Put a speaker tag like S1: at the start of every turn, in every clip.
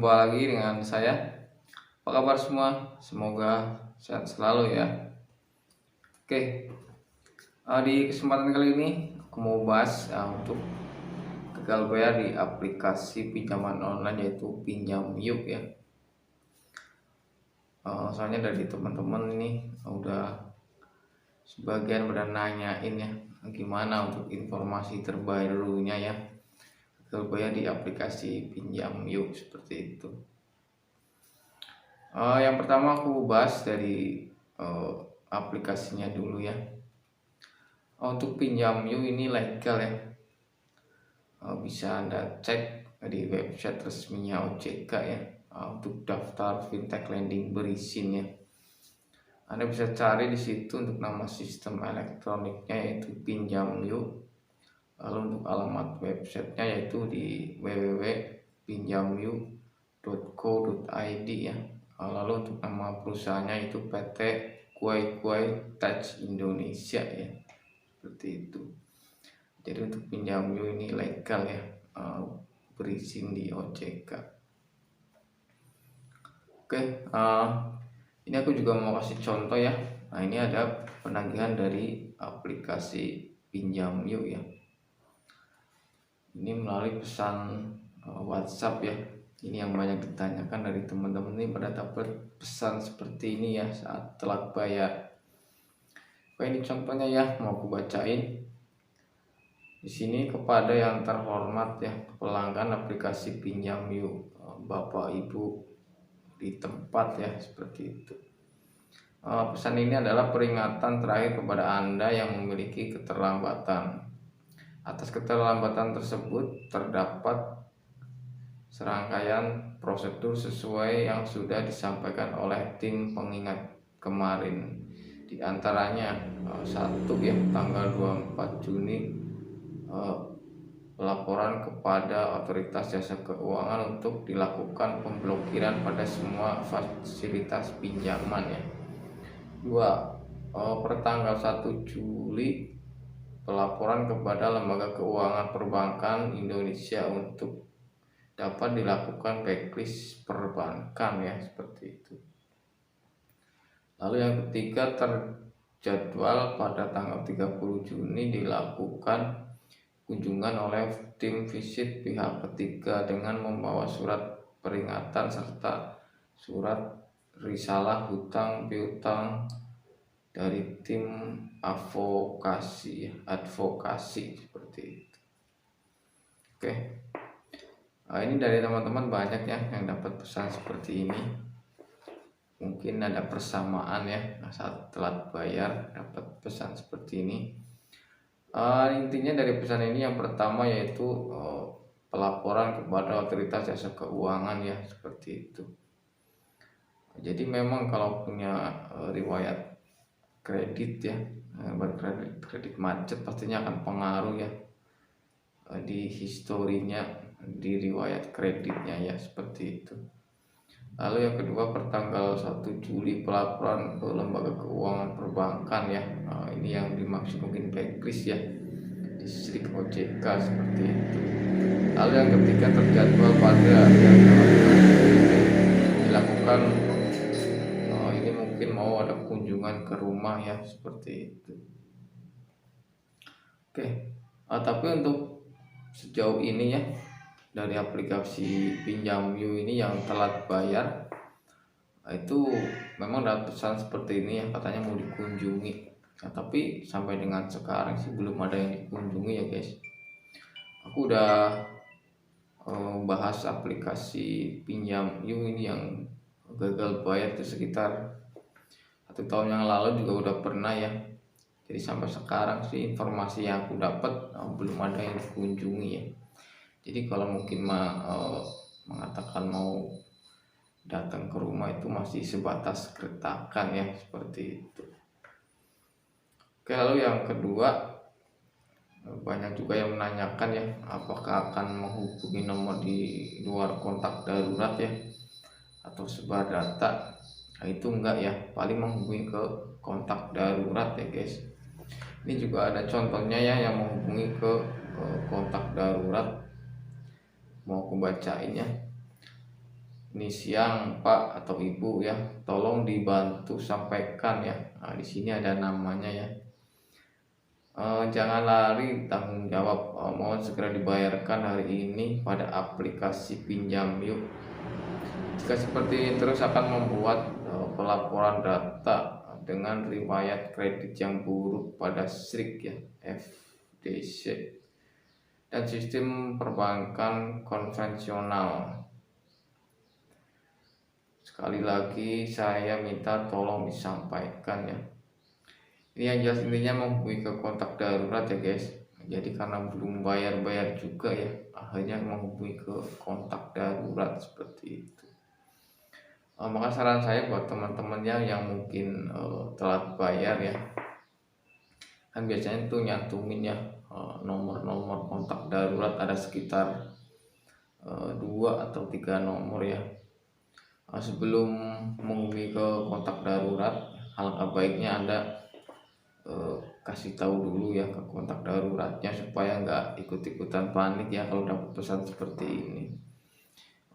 S1: Jumpa lagi dengan saya. Apa kabar semua? Semoga sehat selalu ya. Oke, di kesempatan kali ini aku mau bahas untuk gagal bayar di aplikasi pinjaman online yaitu Pinjam Yuk ya. Soalnya dari teman-teman ini udah sebagian pada nanyain ya gimana untuk informasi terbarunya ya gagal bayar di aplikasi Pinjam Yuk seperti itu. Yang pertama aku bahas dari aplikasinya dulu ya. Untuk Pinjam Yuk ini legal ya. Bisa Anda cek di website resminya OJK ya. Untuk daftar fintech lending berizin ya. Anda bisa cari di situ untuk nama sistem elektroniknya yaitu Pinjam Yuk. Lalu untuk alamat websitenya yaitu di www.pinjamyuk.co.id ya. Lalu untuk nama perusahaannya itu PT Kuai Kuai Touch Indonesia ya, seperti itu. Jadi untuk Pinjam Yuk ini legal ya, berizin di OJK. Oke, ini aku juga mau kasih contoh ya. Nah ini ada penagihan dari aplikasi Pinjam Yuk ya. Ini melalui pesan WhatsApp ya. Ini yang banyak ditanyakan dari teman-teman ini pada dapat pesan seperti ini ya saat telat bayar. Oke, ini contohnya ya, mau aku bacain. Di sini kepada yang terhormat ya, pelanggan aplikasi Pinjam Yuk, Bapak Ibu di tempat ya, seperti itu. Pesan ini adalah peringatan terakhir kepada Anda yang memiliki keterlambatan. Atas keterlambatan tersebut terdapat serangkaian prosedur sesuai yang sudah disampaikan oleh tim pengingat kemarin. Di antaranya satu ya, tanggal 24 Juni laporan kepada otoritas jasa keuangan untuk dilakukan pemblokiran pada semua fasilitas pinjaman ya. Dua, pertanggal 1 Juli pelaporan kepada Lembaga Keuangan Perbankan Indonesia untuk dapat dilakukan backlist perbankan ya, seperti itu. Lalu yang ketiga, terjadwal pada tanggal 30 Juni dilakukan kunjungan oleh tim visit pihak ketiga dengan membawa surat peringatan serta surat risalah hutang piutang dari tim advokasi seperti itu. Oke. Ini dari teman-teman banyak ya yang dapat pesan seperti ini. Mungkin ada persamaan ya saat telat bayar dapat pesan seperti ini. Intinya dari pesan ini yang pertama yaitu pelaporan kepada otoritas jasa keuangan ya, seperti itu. Jadi memang kalau punya riwayat kredit ya, kredit macet pastinya akan pengaruh ya di historinya, di riwayat kreditnya ya, seperti itu. Lalu yang kedua, pertanggal 1 Juli pelaporan ke Lembaga Keuangan Perbankan ya. Ini yang dimaksud mungkin backlist ya, distrik OJK seperti itu. Lalu yang ketiga, terjadwal pada yang dilakukan ini mungkin mau ada kunjungan ke rumah ya, seperti itu. Oke, tapi untuk sejauh ini ya dari aplikasi Pinjam Yuk ini yang telat bayar itu memang dapat pesan seperti ini ya, katanya mau dikunjungi. Nah, tapi sampai dengan sekarang sih belum ada yang dikunjungi ya guys. Aku udah bahas aplikasi Pinjam Yuk ini yang gagal bayar itu sekitar 1 tahun yang lalu juga udah pernah ya. Jadi sampai sekarang sih informasi yang aku dapat belum ada yang dikunjungi ya. Jadi kalau mungkin mengatakan mau datang ke rumah itu masih sebatas gertakan ya, seperti itu. Oke, lalu yang kedua, banyak juga yang menanyakan ya apakah akan menghubungi nomor di luar kontak darurat ya atau sebar data. Nah, itu enggak ya, paling menghubungi ke kontak darurat ya guys. Ini juga ada contohnya ya yang menghubungi ke kontak darurat, mau aku bacain ya. ini siang Pak atau Ibu ya, tolong dibantu sampaikan ya. Nah, di sini ada namanya ya. Jangan lari tanggung jawab, mohon segera dibayarkan hari ini pada aplikasi Pinjam Yuk. Jika seperti ini terus akan membuat pelaporan data dengan riwayat kredit yang buruk pada SRIK ya, FDC, dan sistem perbankan konvensional. Sekali lagi saya minta tolong disampaikan ya. Ini yang jelas intinya menghubungi ke kontak darurat ya guys. Jadi karena belum bayar juga ya, akhirnya menghubungi ke kontak darurat seperti itu. Maka saran saya buat teman-temannya yang mungkin telat bayar ya, kan biasanya tuh nyantumin ya nomor-nomor kontak darurat, ada sekitar 2 atau 3 nomor ya. Sebelum menghubungi ke kontak darurat, alangkah baiknya Anda kasih tahu dulu ya ke kontak daruratnya supaya nggak ikut-ikutan panik ya kalau dapat pesan seperti ini.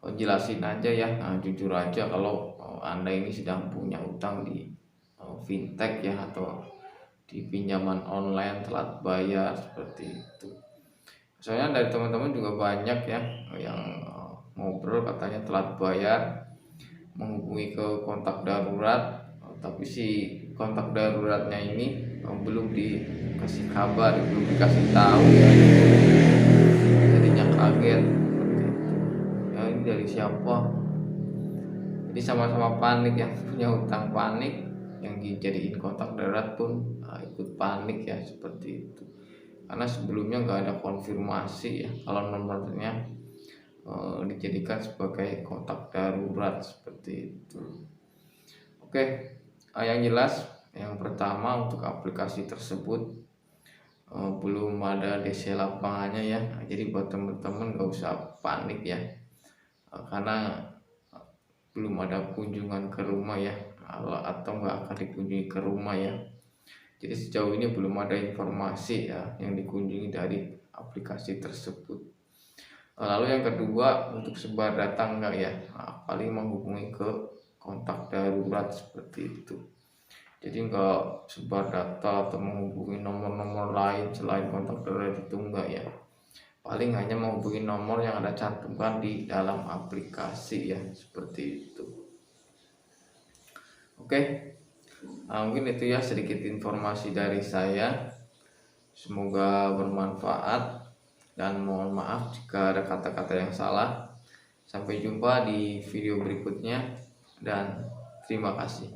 S1: Jelasin aja ya, jujur aja kalau Anda ini sedang punya utang di fintech ya atau di pinjaman online telat bayar seperti itu. Soalnya dari teman-teman juga banyak ya yang ngobrol katanya telat bayar, menghubungi ke kontak darurat, tapi si kontak daruratnya ini belum dikasih kabar, belum dikasih tahu ya, jadinya kaget seperti itu. Ya ini dari siapa? Jadi sama-sama panik ya, punya utang panik, yang dijadiin kontak darurat pun ikut panik ya seperti itu. Karena sebelumnya nggak ada konfirmasi ya kalau nomornya dijadikan sebagai kontak darurat seperti itu. Oke, yang jelas yang pertama untuk aplikasi tersebut belum ada DC lapangannya ya. Jadi buat teman-teman gak usah panik ya, karena belum ada kunjungan ke rumah ya, atau nggak akan dikunjungi ke rumah ya. Jadi sejauh ini belum ada informasi ya yang dikunjungi dari aplikasi tersebut. Lalu yang kedua, untuk sebar data enggak ya, paling menghubungi ke kontak darurat seperti itu. Jadi enggak sebar data atau menghubungi nomor-nomor lain selain kontak darurat itu enggak ya. Paling hanya menghubungi nomor yang ada cantuman di dalam aplikasi ya, seperti itu. Oke, mungkin itu ya sedikit informasi dari saya. Semoga bermanfaat. Dan mohon maaf jika ada kata-kata yang salah. Sampai jumpa di video berikutnya dan terima kasih.